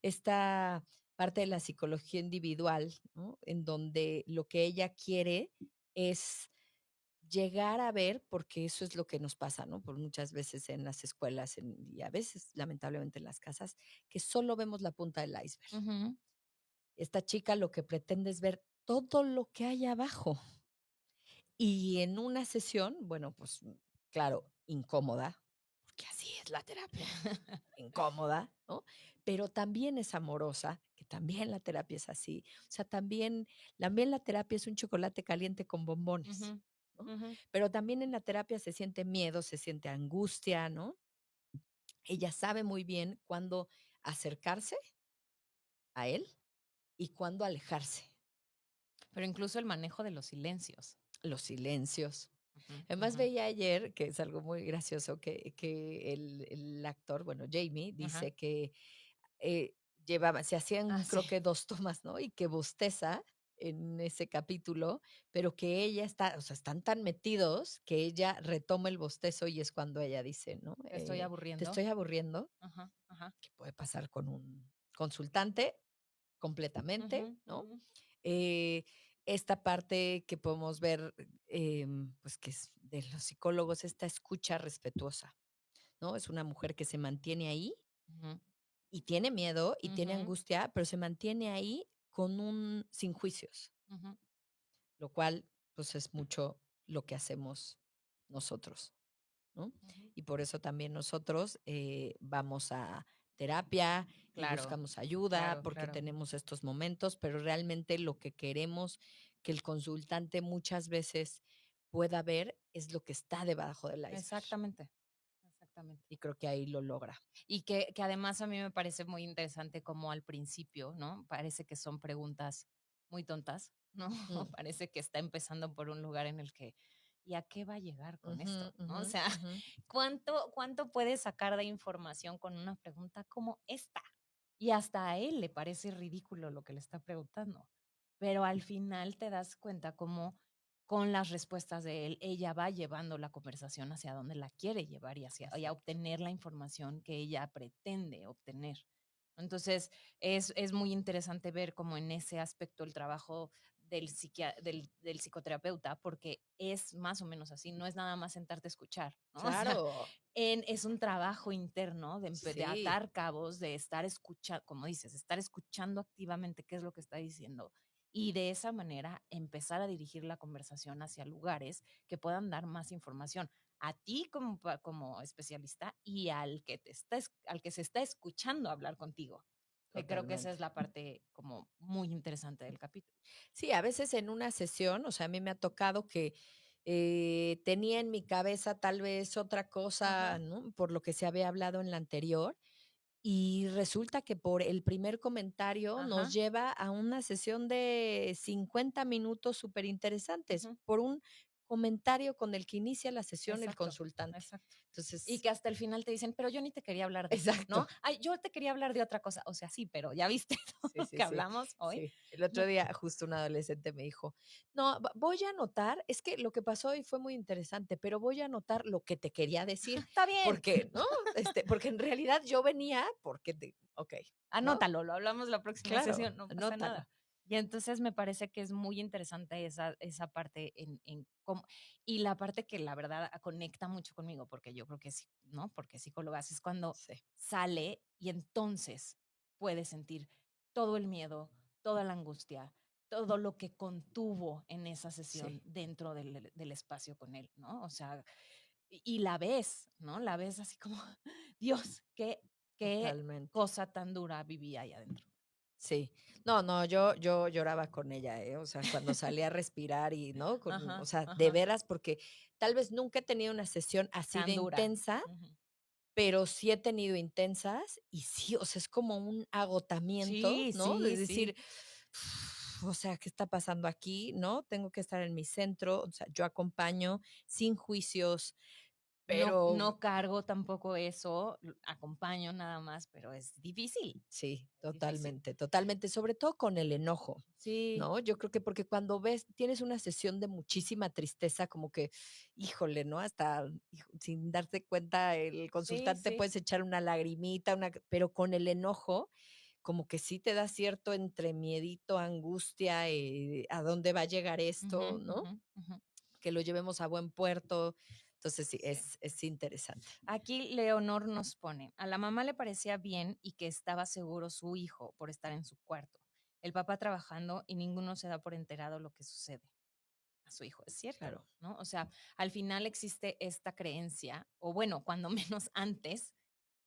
Esta parte de la psicología individual, ¿no? En donde lo que ella quiere es llegar a ver, porque eso es lo que nos pasa, ¿no? Por muchas veces en las escuelas y a veces, lamentablemente, en las casas, que solo vemos la punta del iceberg. Ujú. Esta chica lo que pretende es ver todo lo que hay abajo. Y en una sesión, bueno, pues claro, incómoda, porque así es la terapia, incómoda, ¿no? Pero también es amorosa, que también la terapia es así. O sea, también la terapia es un chocolate caliente con bombones, Ujú, ¿no? ujú. Pero también en la terapia se siente miedo, se siente angustia, ¿no? Ella sabe muy bien cuándo acercarse a él y cuándo alejarse. Pero incluso el manejo de los silencios. Los silencios. Ujú, Además, ujú. veía ayer, que es algo muy gracioso, que el actor, bueno, Jamie, Ajá. dice que, se hacían, Ah, sí. creo que 2 tomas, ¿no? Y que bosteza en ese capítulo, pero que ella está, o sea, están tan metidos que ella retoma el bostezo y es cuando ella dice, ¿no? Te estoy "Te aburriendo. estoy aburriendo", Ajá, ajá. que puede pasar con un consultante Ujú, completamente, ¿no? ujú, Eh, esta parte que podemos ver, pues, que es de los psicólogos, esta escucha respetuosa, ¿no? Es una mujer que se mantiene ahí ujú, y tiene miedo y tiene ujú, angustia, pero se mantiene ahí sin juicios, ujú, lo cual, pues, es mucho lo que hacemos nosotros, ¿no? ujú. Y por eso también nosotros, vamos a terapia y Claro, buscamos ayuda, claro, porque claro. tenemos estos momentos, pero realmente lo que queremos que el consultante muchas veces pueda ver es lo que está debajo del iceberg, Exactamente, exactamente. y creo que ahí lo logra. Y que además a mí me parece muy interesante como al principio, ¿no? Parece que son preguntas muy tontas, ¿no? Mm, Parece que está empezando por un lugar en el que, ¿y a qué va a llegar con ujú, esto? ¿No? ujú, O sea, ujú. ¿cuánto puedes sacar de información con una pregunta como esta? Y hasta a él le parece ridículo lo que le está preguntando. Pero al final te das cuenta cómo con las respuestas de él, ella va llevando la conversación hacia donde la quiere llevar y a Exacto. obtener la información que ella pretende obtener. Entonces, es muy interesante ver cómo en ese aspecto el trabajo del psicoterapeuta, porque es más o menos así, no es nada más sentarte a escuchar, ¿no? O sea, Claro, es un trabajo interno de sí, atar cabos, de estar escuchando, como dices, estar escuchando activamente qué es lo que está diciendo y de esa manera empezar a dirigir la conversación hacia lugares que puedan dar más información a ti como especialista y al que se está escuchando hablar contigo. Que creo que esa totalmente. es la parte como muy interesante del capítulo. Sí, a veces en una sesión, o sea, a mí me ha tocado que, tenía en mi cabeza tal vez otra cosa, Ujú, ¿no? Por lo que se había hablado en la anterior, y resulta que por el primer comentario nos ajá, lleva a una sesión de 50 minutos superinteresantes, ujú, por un comentario con el que inicia la sesión el exacto, consultante. exacto. Y Entonces que hasta el final te dicen, pero yo ni te quería hablar de eso, exacto. ¿no? Ay, yo te quería hablar de otra cosa. O sea, sí, pero ya viste todo Sí, lo sí, que sí, hablamos hoy. sí. El otro día, justo un adolescente me dijo: "No, voy a anotar, es que lo que pasó hoy fue muy interesante, pero voy a anotar lo que te quería decir, Está bien. porque", ¿no? Porque en realidad yo venía porque okey, ¿no? Anótalo, lo hablamos la próxima Claro, sesión, no pasa anótalo. nada. Y entonces me parece que es muy interesante esa parte en cómo y la parte que la verdad conecta mucho conmigo, porque yo creo que sí, ¿no? Porque psicólogas es cuando Sí, sale y entonces puede sentir todo el miedo, toda la angustia, todo lo que contuvo en esa sesión sí, dentro del espacio con él, ¿no? O sea, y la ves, ¿no? La ves así como, Dios, qué totalmente. cosa tan dura vivía ahí adentro. Sí. No, no, yo lloraba con ella, ¿eh? O sea, cuando salí a respirar y, ¿no? O Ajá, sea, de ajá. veras, porque tal vez nunca he tenido una sesión así de Tan dura. intensa. Ujú. Pero sí he tenido intensas y sí, o sea, es como un agotamiento, Sí, ¿no? De sí, decir, sí. o sea, ¿qué está pasando aquí?, ¿no? Tengo que estar en mi centro, o sea, yo acompaño sin juicios, pero No cargo tampoco eso, acompaño nada más, pero es difícil, sí, es difícil. totalmente, totalmente, sobre todo con el enojo, Sí, ¿no? Yo creo que porque cuando tienes una sesión de muchísima tristeza, como que, híjole, ¿no? Hasta sin darte cuenta, el sí, consultante sí, puedes echar una lagrimita, pero con el enojo, como que sí te da cierto entre miedito, angustia, a dónde va a llegar ujú, esto, ¿no? ujú, ujú. Que lo llevemos a buen puerto. Entonces sí, Sí. es interesante. Aquí Leonor nos pone, a la mamá le parecía bien y que estaba seguro su hijo por estar en su cuarto. El papá trabajando y ninguno se da por enterado lo que sucede. a su hijo. Es cierto, Claro. ¿no? O sea, al final existe esta creencia, o bueno, cuando menos antes,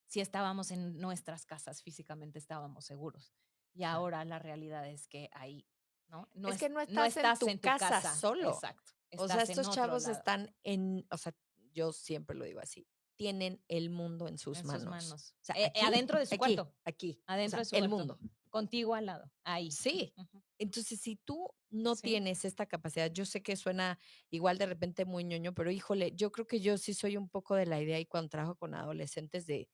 si estábamos en nuestras casas, físicamente estábamos seguros. Y Claro. ahora la realidad es que ahí, ¿no? Es que no No estás en estás tu en tu casa casa, solo. exacto, O sea, estás en estos otro chavos lado, están en, o sea, yo siempre lo digo así, tienen el mundo en sus en sus manos. manos. O sea, aquí, Adentro de su aquí, cuarto, aquí, o adentro de sea, su el cuarto, mundo. contigo al lado, ahí. Sí. Ujú. Entonces, si tú no Sí, tienes esta capacidad, yo sé que suena igual de repente muy ñoño, pero híjole, yo creo que yo sí soy un poco de la idea y cuando trabajo con adolescentes de,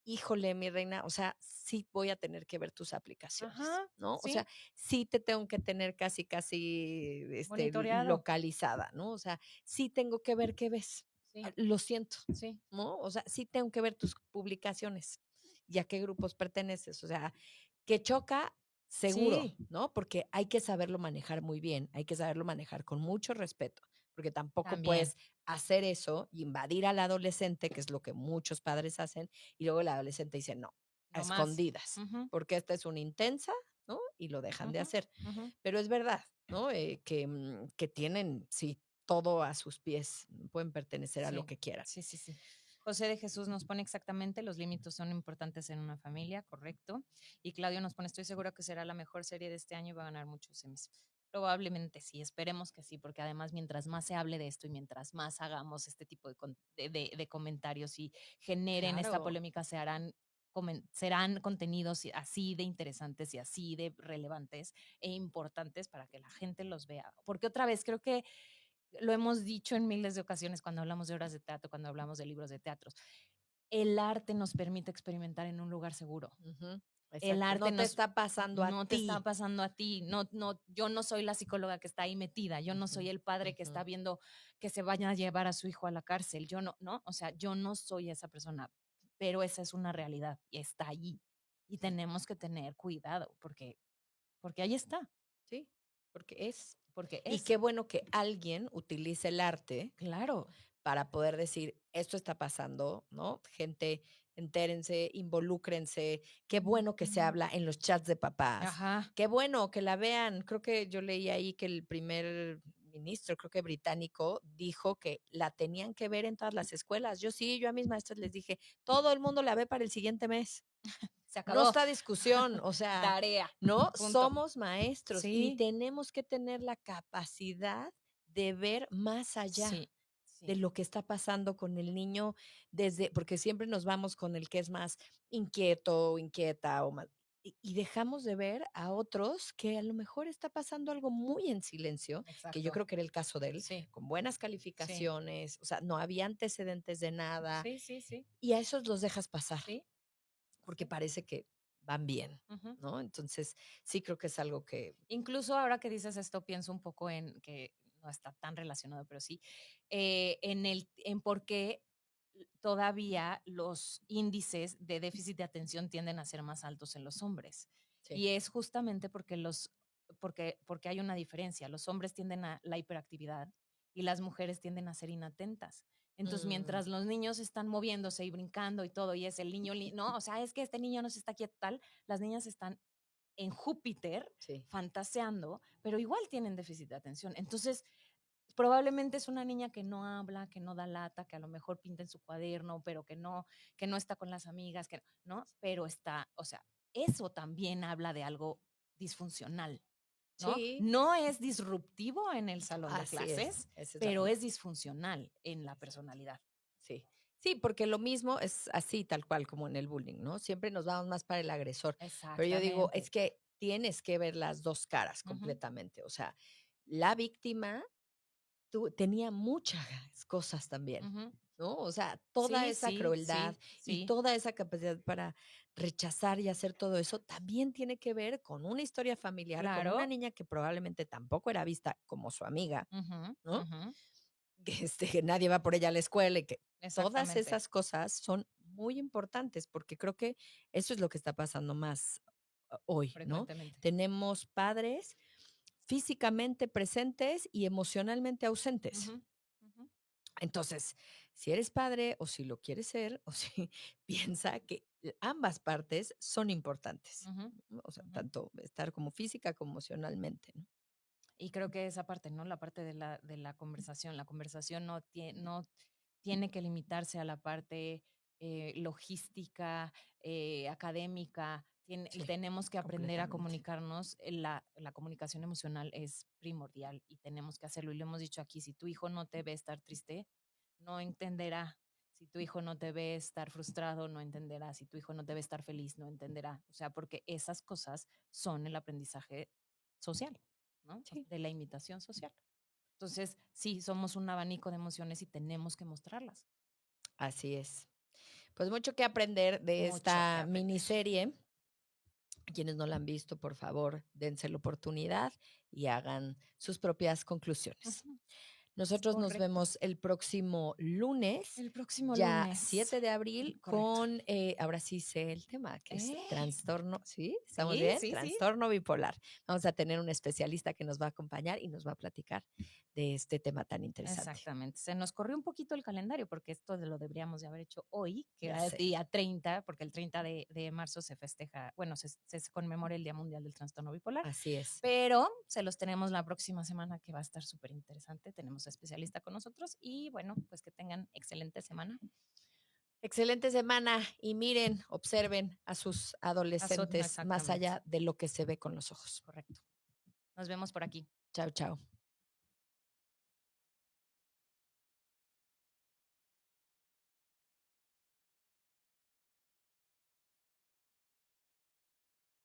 híjole, mi reina, o sea, sí voy a tener que ver tus aplicaciones, ajá, ¿no? O sea, sí, sí te tengo que tener casi, casi, monitoreado, localizada, ¿no? O sea, sí tengo que ver qué ves. sí, Lo siento, sí, ¿no? O sea, sí tengo que ver tus publicaciones y a qué grupos perteneces. O sea, que choca, seguro, sí, ¿no? Porque hay que saberlo manejar muy bien, hay que saberlo manejar con mucho respeto, porque tampoco también, puedes hacer eso y invadir al adolescente, que es lo que muchos padres hacen, y luego el adolescente dice, no, a no más. escondidas, Ujú, porque esta es una intensa, ¿no? Y lo dejan de ujú, hacer. ujú. Pero es verdad, ¿no? Que tienen, sí, todo a sus pies, pueden pertenecer a lo Sí, que quieran. sí, sí, sí. José de Jesús nos pone exactamente, los límites son importantes en una familia, correcto. Y Claudio nos pone, estoy seguro que será la mejor serie de este año y va a ganar muchos semis. Probablemente sí, esperemos que sí, porque además mientras más se hable de esto y mientras más hagamos este tipo de comentarios y generen esta Claro, polémica, serán contenidos así de interesantes y así de relevantes e importantes para que la gente los vea. Porque otra vez, creo que lo hemos dicho en miles de ocasiones cuando hablamos de obras de teatro, cuando hablamos de libros de teatros. El arte nos permite experimentar en un lugar seguro. ujú, El exacto. arte No te nos está pasando a no te está ti. pasando a ti, yo no soy la psicóloga que está ahí metida, yo no soy Ujú, el padre que ujú. está viendo que se vayan a llevar a su hijo a la cárcel, yo no, ¿no? O sea, yo no soy esa persona, pero esa es una realidad y está allí. Y Sí, tenemos que tener cuidado porque ahí está, sí, porque es. porque Y es, qué bueno que alguien utilice el arte claro. para poder decir, esto está pasando, ¿no? Gente, entérense, involúcrense. Qué bueno que se Ujú. habla en los chats de papás. Ajá. Qué bueno que la vean. Creo que yo leí ahí que el primer ministro, creo que británico, dijo que la tenían que ver en todas las escuelas. Yo sí, yo a mis maestros les dije, todo el mundo la ve para el siguiente mes. Se No acabó. está discusión, o sea, Tarea. ¿no? Punto. Somos maestros y Sí, tenemos que tener la capacidad de ver más allá sí, de sí. lo que está pasando con el niño desde, porque siempre nos vamos con el que es más inquieto o inquieta o más, y dejamos de ver a otros que a lo mejor está pasando algo muy en silencio, que yo Exacto. creo que era el caso de él, Sí, con buenas sí. calificaciones, o sea, no había antecedentes de nada, Sí, sí, sí. y a esos los dejas pasar Sí, porque sí. parece que van bien, Ujú. ¿no? Entonces, sí creo que es algo que Incluso ahora que dices esto, pienso un poco en que no está tan relacionado, pero sí, en por qué todavía los índices de déficit de atención tienden a ser más altos en los hombres. sí. Y es justamente porque hay una diferencia. Los hombres tienden a la hiperactividad y las mujeres tienden a ser inatentas. Entonces, Mm, mientras los niños están moviéndose y brincando y todo, y es el niño, no, o sea, es que este niño no se está quieto tal, las niñas están en Júpiter sí, fantaseando, pero igual tienen déficit de atención. Entonces, probablemente es una niña que no habla, que no da lata, que a lo mejor pinta en su cuaderno, pero que no está con las amigas, que no, pero está, o sea, eso también habla de algo disfuncional, ¿no? sí, No es disruptivo en el salón de así es, clases, esa es la pero es palabra. disfuncional en la personalidad. Sí. Sí, porque lo mismo es así, tal cual como en el bullying, ¿no? Siempre nos vamos más para el agresor. Pero yo digo, es Exactamente. que tienes que ver las 2 caras Ujú, completamente. O sea, la víctima tenía muchas cosas también, ujú. ¿no? O sea, toda Sí, esa sí, crueldad sí, y sí. toda esa capacidad para rechazar y hacer todo eso también tiene que ver con una historia familiar, con una Claro. niña que probablemente tampoco era vista como su amiga, Ujú, ¿no? ujú. Que nadie va por ella a la escuela y que todas Exactamente. esas cosas son muy importantes, porque creo que eso es lo que está pasando más hoy, ¿no? Frecuentemente. Tenemos padres físicamente presentes y emocionalmente ausentes. Ujú, ujú, Entonces, si eres padre o si lo quieres ser, o si piensa que ambas partes son importantes, ujú, ¿no? O sea, ujú. tanto estar como física como emocionalmente, ¿no? Y creo que esa parte, ¿no? La parte de la conversación. La conversación no tiene que limitarse a la parte logística, académica. Sí, Tenemos que aprender a completamente. comunicarnos. La comunicación emocional es primordial y tenemos que hacerlo. Y lo hemos dicho aquí, si tu hijo no te ve estar triste, no entenderá. Si tu hijo no te ve estar frustrado, no entenderá. Si tu hijo no te ve estar feliz, no entenderá. O sea, porque esas cosas son el aprendizaje social, ¿no? Sí, De la imitación social. Entonces, sí, somos un abanico de emociones y tenemos que mostrarlas. así es. Pues mucho que aprender de Mucho que esta aprender. miniserie. Quienes no la han visto, por favor, dense la oportunidad y hagan sus propias conclusiones. Ujú, es Nosotros nos correcto. vemos el próximo lunes, El próximo ya lunes. 7 de abril, Correcto. con, ahora sí sé el tema, que es Eh, trastorno, ¿sí? ¿Estamos sí, bien? sí, sí. Trastorno bipolar. Vamos a tener un especialista que nos va a acompañar y nos va a platicar de este tema tan interesante. Exactamente. Se nos corrió un poquito el calendario porque esto lo deberíamos de haber hecho hoy, que Ya era el sé. día 30, porque el 30 de marzo se festeja, bueno, se conmemora el Día Mundial del Trastorno Bipolar, Así es. pero se los tenemos la próxima semana que va a estar súper interesante. Tenemos especialista con nosotros y bueno, pues que tengan excelente semana. Excelente semana y miren, observen a sus No, adolescentes más exactamente, allá de lo que se ve con los ojos. correcto. Nos vemos por aquí. Chao, chao.